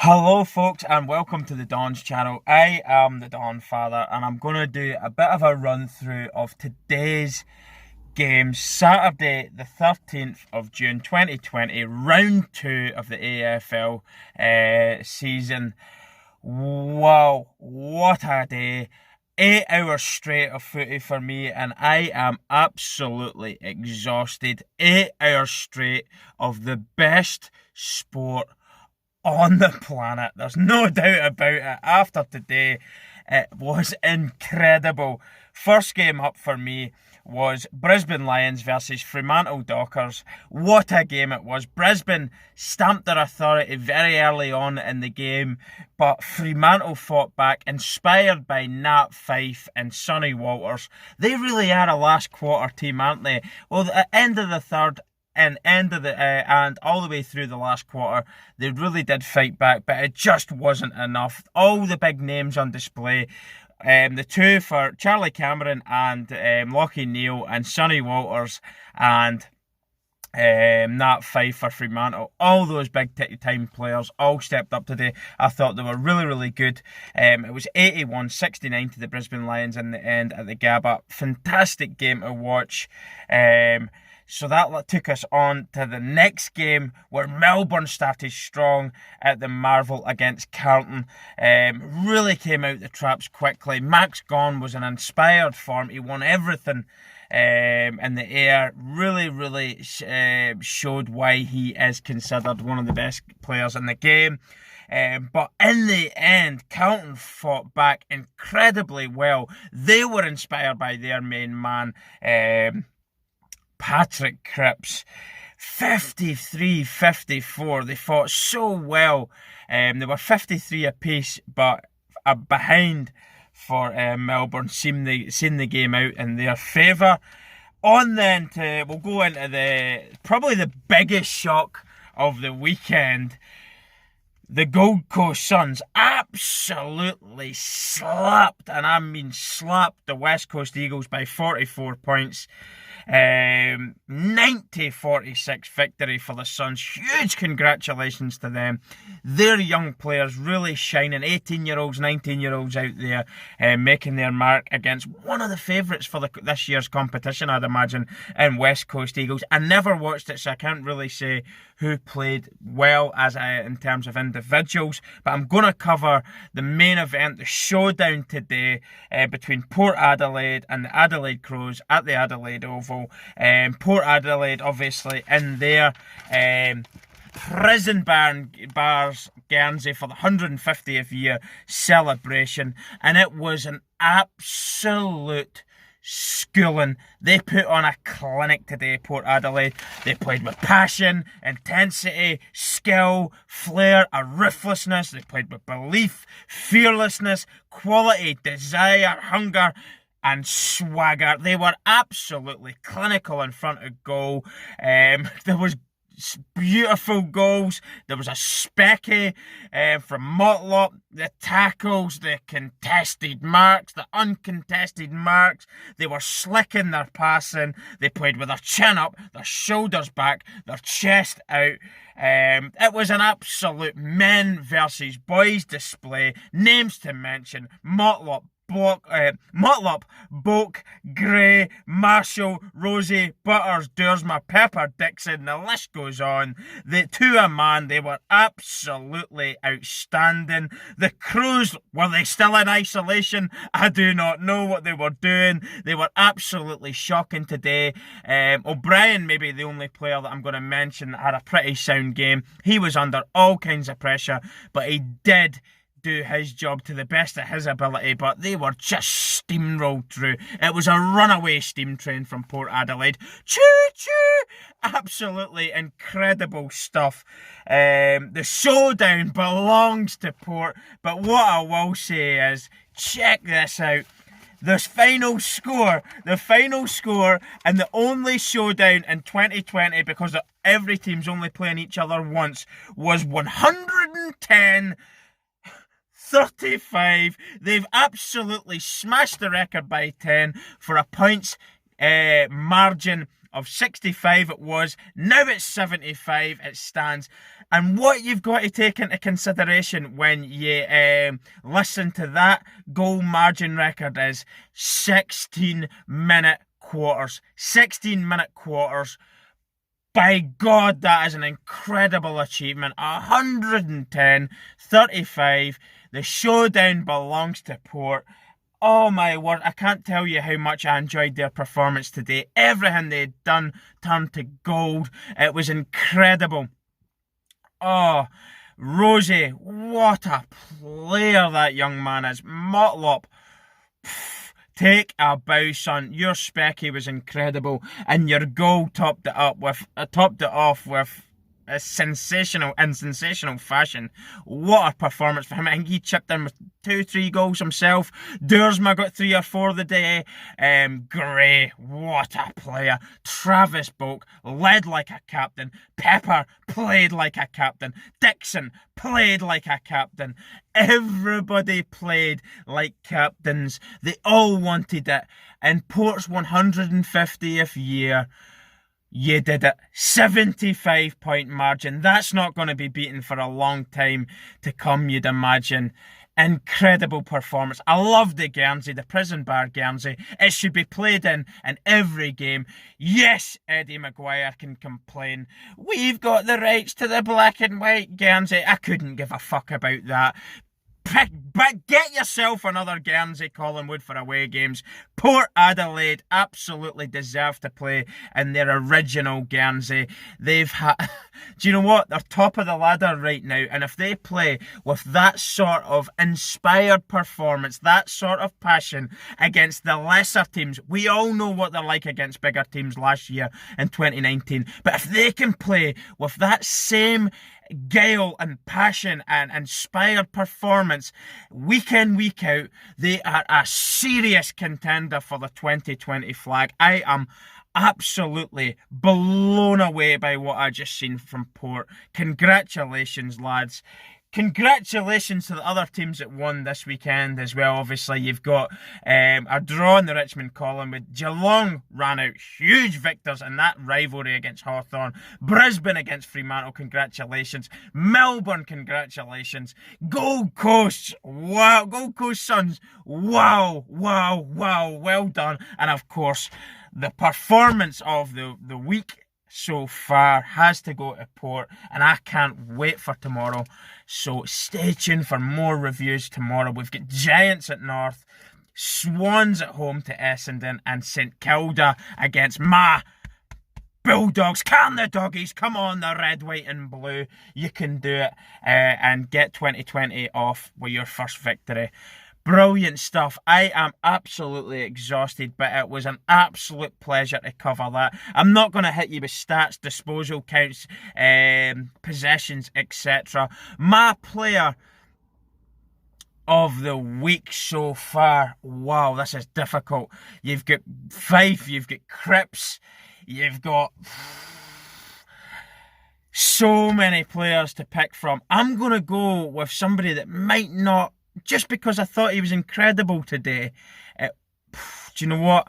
Hello folks and welcome to the Don's channel. I am the Donfather and I'm going to do a bit of a run through of today's game, Saturday the 13th of June 2020, round 2 of the AFL season. Wow, what a day. 8 hours straight of footy for me and I am absolutely exhausted. 8 hours straight of the best sport on the planet. There's no doubt about it. After today, it was incredible. First game up for me was Brisbane Lions versus Fremantle Dockers. What a game it was. Brisbane stamped their authority very early on in the game, but Fremantle fought back, inspired by Nat Fyfe and Sonny Walters. They really are a last quarter team, aren't they? Well, at the end of the third, and all the way through the last quarter, they really did fight back, but it just wasn't enough. All the big names on display, the two for Charlie Cameron and Lachie Neale, and Sonny Walters and Nat Fyfe for Fremantle. All those big time players all stepped up today. I thought they were really good. It was 81-69 to the Brisbane Lions in the end at the Gabba. Fantastic game to watch. So that took us on to the next game, where Melbourne started strong at the Marvel against Carlton. Really came out the traps quickly. Max Gawn was in inspired form. He won everything in the air. Really showed why he is considered one of the best players in the game. But in the end, Carlton fought back incredibly well. They were inspired by their main man, Patrick Cripps. 53-54. They fought so well. They were 53 apiece, but a behind for Melbourne seeing the game out in their favour. We'll go into probably the biggest shock of the weekend. The Gold Coast Suns absolutely slapped, and I mean slapped, the West Coast Eagles by 44 points. 90-46 victory for the Suns. Huge congratulations to them. Their young players really shining. 18-year-olds, 19-year-olds out there making their mark against one of the favourites for this year's competition, I'd imagine, in West Coast Eagles. I never watched it, so I can't really say who played well in terms of individuals, but I'm going to cover the main event, the showdown today between Port Adelaide and the Adelaide Crows at the Adelaide Oval. Port Adelaide obviously in their prison bars Guernsey for the 150th year celebration, and it was an absolute schooling. They put on a clinic today, Port Adelaide. They played with passion, intensity, skill, flair, a ruthlessness. They played with belief, fearlessness, quality, desire, hunger, and swagger. They were absolutely clinical in front of goal. There was beautiful goals. There was a specky from Motlop. The tackles, the contested marks, the uncontested marks. They were slick in their passing. They played with their chin up, their shoulders back, their chest out. It was an absolute men versus boys display. Names to mention: Motlop, Boak, Gray, Marshall, Rosie, Butters, Dursma, Pepper, Dixon, the list goes on. To a man, they were absolutely outstanding. The Crows, were they still in isolation? I do not know what they were doing. They were absolutely shocking today. O'Brien, maybe the only player that I'm going to mention that had a pretty sound game. He was under all kinds of pressure, but he did do his job to the best of his ability, but they were just steamrolled through. It was a runaway steam train from Port Adelaide. Choo-choo! Absolutely incredible stuff. The showdown belongs to Port, but what I will say is, check this out. The final score, and the only showdown in 2020, because every team's only playing each other once, was 110-35. They've absolutely smashed the record by 10 for a points margin of 65 it was. Now it's 75 it stands. And what you've got to take into consideration when you listen to that goal margin record is 16-minute quarters. 16-minute quarters. By God, that is an incredible achievement. 110-35. The showdown belongs to Port. Oh my word, I can't tell you how much I enjoyed their performance today. Everything they'd done turned to gold. It was incredible. Oh, Rosie, what a player that young man is. Motlop, take a bow, son. Your specky was incredible, and your goal topped it off with a sensational fashion. What a performance for him. I think he chipped in with 2-3 goals himself. Duursma got 3 or 4 the day. Gray, what a player. Travis Boak led like a captain. Pepper played like a captain. Dixon played like a captain. Everybody played like captains. They all wanted it. In Port's 150th year, you did it. 75-point margin. That's not going to be beaten for a long time to come, you'd imagine. Incredible performance. I love the Guernsey, the prison bar Guernsey. It should be played in every game. Yes, Eddie Maguire can complain. We've got the rights to the black and white Guernsey. I couldn't give a fuck about that. But get yourself another Guernsey Collingwood for away games. Port Adelaide absolutely deserve to play in their original Guernsey. They've had... Do you know what? They're top of the ladder right now. And if they play with that sort of inspired performance, that sort of passion against the lesser teams, we all know what they're like against bigger teams last year in 2019. But if they can play with that same guile and passion and inspired performance week in, week out, they are a serious contender for the 2020 flag. I am absolutely blown away by what I just seen from Port. Congratulations, lads. Congratulations to the other teams that won this weekend as well. Obviously, you've got a draw in the Richmond column with Geelong ran out huge victors in that rivalry against Hawthorn. Brisbane against Fremantle, congratulations. Melbourne, congratulations. Gold Coast, wow. Gold Coast Suns, wow. Well done. And of course, the performance of the week so far has to go to Port, and I can't wait for tomorrow. So stay tuned for more reviews tomorrow. We've got Giants at North, Swans at home to Essendon, and St Kilda against my Bulldogs. Can the doggies come on, the red, white and blue? You can do it and get 2020 off with your first victory. Brilliant stuff. I am absolutely exhausted, but it was an absolute pleasure to cover that. I'm not going to hit you with stats, disposal counts, possessions, etc. My player of the week so far. Wow, this is difficult. You've got Fife, you've got Cripps, you've got so many players to pick from. I'm going to go with somebody that might not, just because I thought he was incredible today. Do you know what?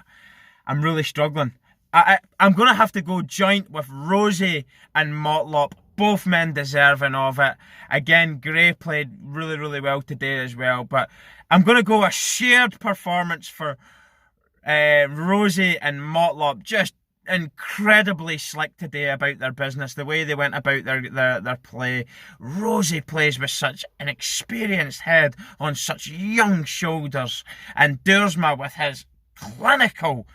I'm really struggling. I'm going to have to go joint with Rosie and Motlop. Both men deserving of it. Again, Gray played really well today as well. But I'm going to go a shared performance for Rosie and Motlop. Just incredibly slick today about their business, the way they went about their play. Rosie plays with such an experienced head on such young shoulders, and Duursma with his clinical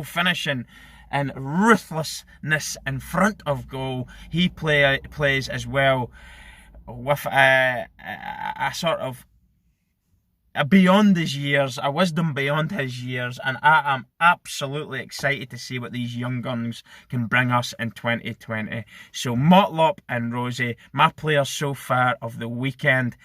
finishing and ruthlessness in front of goal. He plays as well with a sort of beyond his years, a wisdom beyond his years, and I am absolutely excited to see what these young guns can bring us in 2020. So Motlop and Rosie, my players so far of the weekend.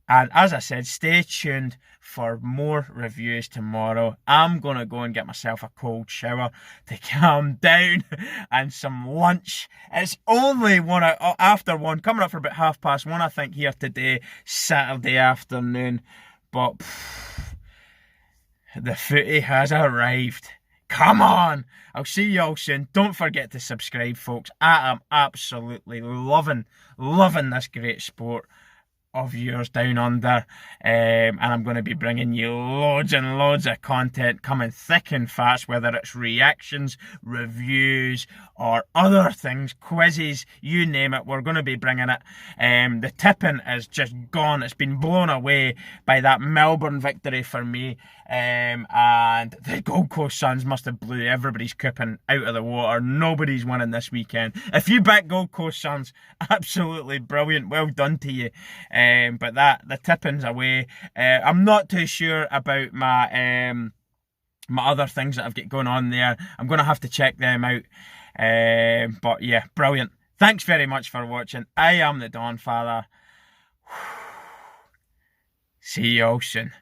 And as I said, stay tuned for more reviews tomorrow. I'm going to go and get myself a cold shower to calm down and some lunch. It's only after 1, coming up for about 1:30, I think, here today, Saturday afternoon. But the footy has arrived. Come on! I'll see you all soon. Don't forget to subscribe, folks. I am absolutely loving this great sport of yours down under, and I'm going to be bringing you loads and loads of content coming thick and fast, whether it's reactions, reviews, or other things, quizzes, you name it, we're going to be bringing it. The tipping is just gone. It's been blown away by that Melbourne victory for me, and the Gold Coast Suns must have blew everybody's coupon out of the water. Nobody's winning this weekend. If you back Gold Coast Suns, absolutely brilliant, well done to you. But the tipping's away. I'm not too sure about my my other things that I've got going on there. I'm going to have to check them out. But yeah, brilliant. Thanks very much for watching. I am the Donfather. See you all soon.